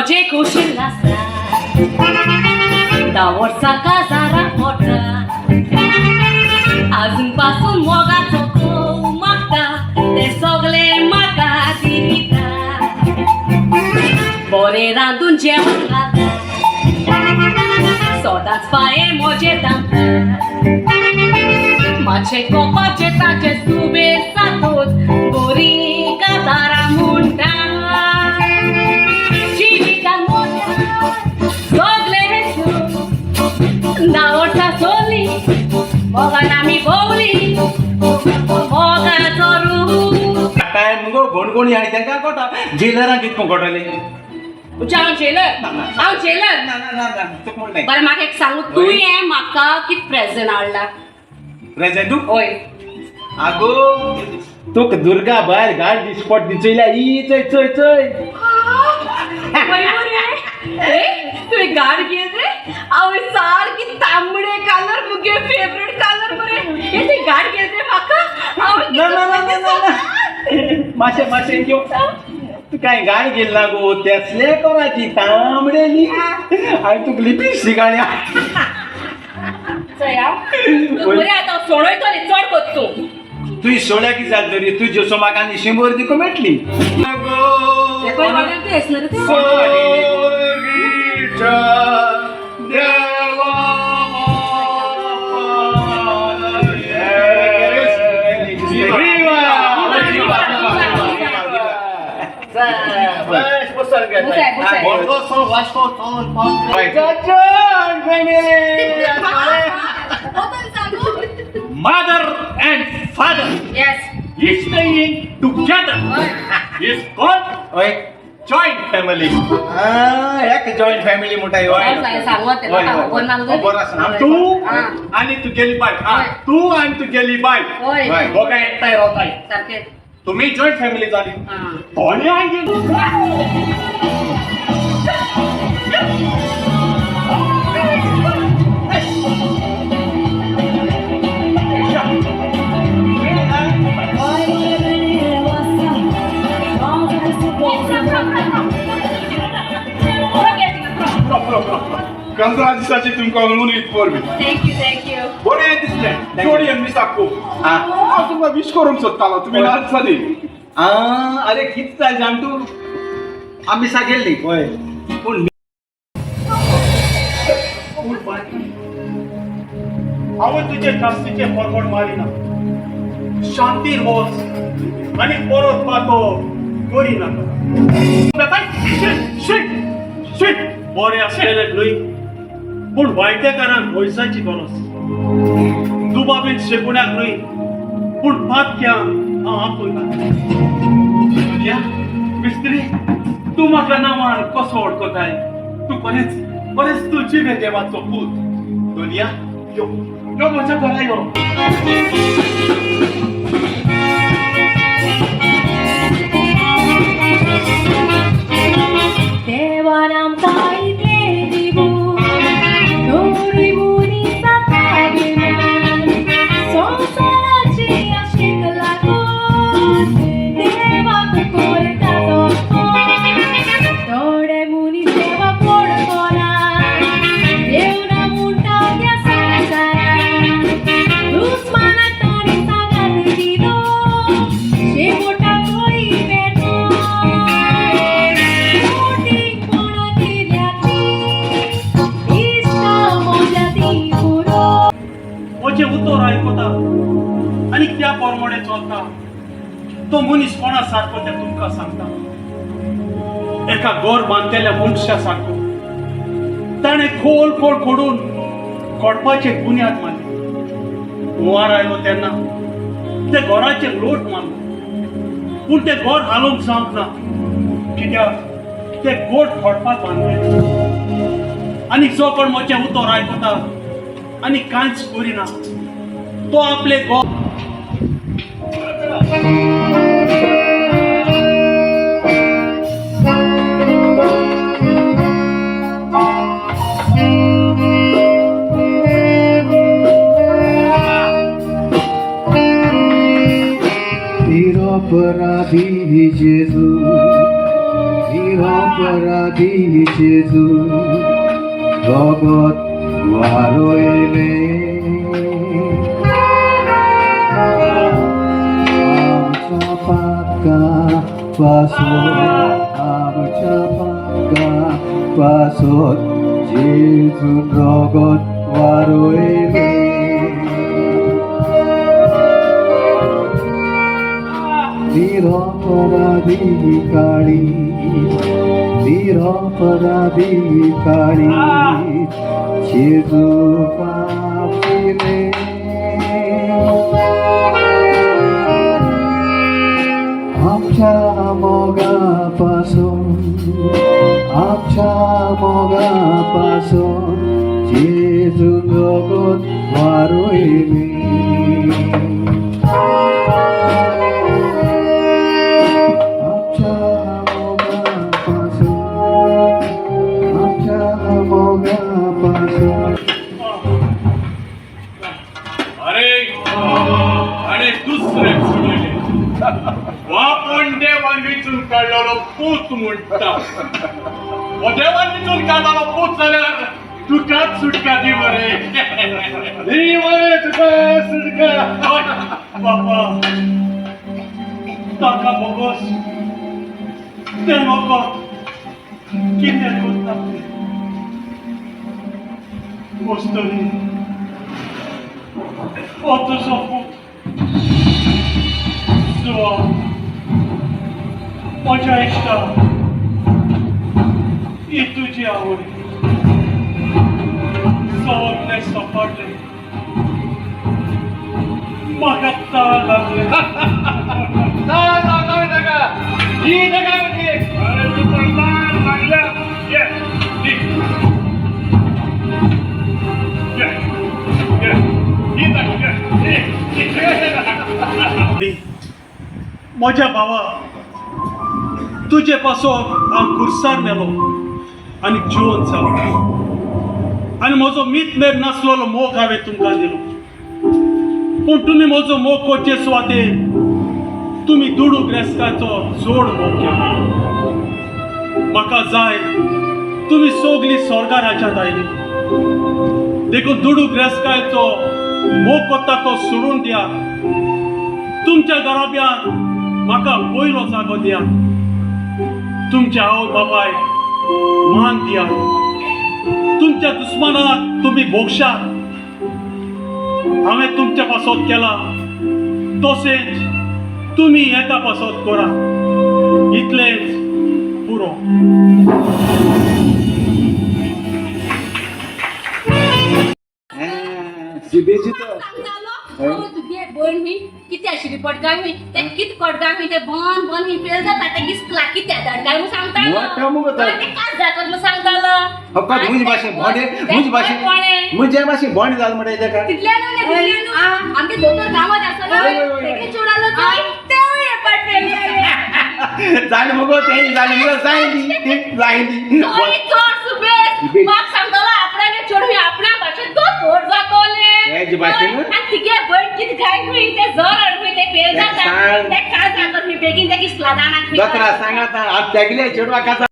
मोजे कुशील आसता 10 वर्सांका जारा मोठा अजून पासून मोगाचो कोव मागता ते सगळे म्हाका दिता बरें रांदून जेवण घालता सदांच पांये मोजे दामता मातशे कोपाचे ताचे सुबेज जातूच बरी कातारां म्हणटा जिवितान मोट्या सगळे नावडटा चोली मोगान आमी भोंवली मोगाचो रूप काय मुगो गोणगोणी आनी तांकां कोटा जेलरांक कितको कोटले हांव जेलर बरें म्हाका एक सांगू तूं हे म्हाका कित प्रेझेंट हाडला प्रेझेंट होय आगो तुक दुर्गा भायर गाड दिसपट दिचयल्या ई चय चय चय तुवें गाड घेतले हांवें सारकी तांबडे कलर मुगे फेवरेट कलर बरें हे तुवें गाड घेतले म्हाका मातशें मातशें घेव तू काय गाड गेल ना गो तेसले कोणाची तांबडेली आनी तुका लिपस्टीक आनी बरें आतां सोडयतलें चड कोत तूं तुजी सोळ्या कितें जाली तरी तुज्यो सो म्हाका आनी 100 दिको मेळटली Mother and father staying together is called joint family. एक joint family म्हणटा तू आणि तुगेली बाय तू आणि तुगेली बाय दोघा एकठांय रावताय तुम्ही जॉईंट फॅमिली झाली कोणी कंग्राच्युलेशन तुमकां उलोवन पोरबी थँक्यू बरें दिसलें जोडी आनी मिसाकू हांव तुमकां विश करूंक सोदतालो तुमी नाचतली अरे कित जाय जाण तूं आमी सागेल्ली पळय पूण हांवें तुजे कास्तीचे परवड मारिना शांतीन वच आनी परत पातो करिनाका बरें आसलेलें न्हय पूण वायटेकारांक वयसाची गरज दुबाबीन शेकुण्याक न्हय पूण पातक्यांक हांव आपयता मिस्त्री तूं म्हाका नांवान कसो वळखताय तूं बरेंच तूं जिवे देवाचो पूत दोनिया यो यो म्हज्या घरा यो देवान आमकां इतलें दिवून दोनूय मुनीसां पाविल्यान संवसाराची आशेक लागून देवाक करता थोडे मुनीस देवाक वळखना देव ना म्हणटा त्या संवसारान दुस्मानाक ताणी सांगात दिलो शेवटाक तोय भेटो म्हजे उतर आयकता आनी त्या प्रमाणे चलता तो मनीस कोणा सारको तें तुमकां सांगता एका घर बांदलेल्या मनशा सारको ताणें खोल खोल खोडून कोडपाचे बुन्याद मारली हुंवार आयलो तेन्ना ते घराचेर लोट मारलो पूण तें घर हालोवंक जावंक ना कित्याक ते गोठ खोडपाक बांदले आनी जो कोण म्हजें उतर आयकता आनी कांयच करिना तो आपले निरपराधी जेजू নিরপরাধী যেজু জগত ওয়ারইলে আমচা পাক্কা পাছত যেজু জগত ওয়ারইলে নিরপরাধী কালী যেজু পাপিলে আমচা মগা পাson যেজু জগত ওয়ারইলে आणि दुसरे फुडले वापण देवान विचून काढलेलो पूत म्हणटा देवान विचून काढलेलो पूत जाल्यार तुकाच सुटका दी मरे तुका सुटका बापा ताका बघोस ते म्हाका कितें करता मोस्तरी Oto sofut. Zło. Podziałeśta. I tu działy. Złotne sopoty. Magatta lagle. Dawaj, daga! I daga! Ale tu portal nagle. माझ्या भावा तुझे पासून हांव खुर्सार मेलो आनी जिवन जालो आनी म्हजो मीत मेर नासलेलो मोग हांवें तुमकां दिलो पूण तुमी म्हजो मोग करचे सुवातेर तुमी दुडू ग्रेस्काचो जोड मोग केलो म्हाका जाय तुमी सोगली स्वर्गा राज्यांत आयली देखून दुडू ग्रेस्कायचो मोग करता तो सोडून दिया तुमच्या घराब्यान म्हाका पयलो जागो दिया तुमच्या आवय बापाय मान दिया तुमच्या दुस्मानाक तुमी भोगशात हांवें तुमच्या पासत केला तशेंच तुमी एका पासत करा इतलेंच पुरो तुगे बन हुई किती आशिल्ली पडगाय हुई ते कित पडगाय हुई ते बन हुई फेल जाता ते किसला कित्या दडगाय म्हणून सांगतालो ते काज जातात म्हणून सांगतालो फकत मुझ भाषे मुझे भाषे भोंडे जाल म्हणटा तेका तितल्यान आमचे दोतोर गावात आसलो तेगे चोडालो तेवूय पडले जाले मगो ते जायली चोड सुबेस म्हाका सांगतालो आपणाने चोडवी आपणा भाशेन तो थोड जातोले हेज भाशेन आणि तिगे बन कित गाय हुई ते जर हुई ते फेल जाता ते काज जातात मी बेगीन ते किसला दाना दसरा सांगात आज त्यागले चेडवा कसा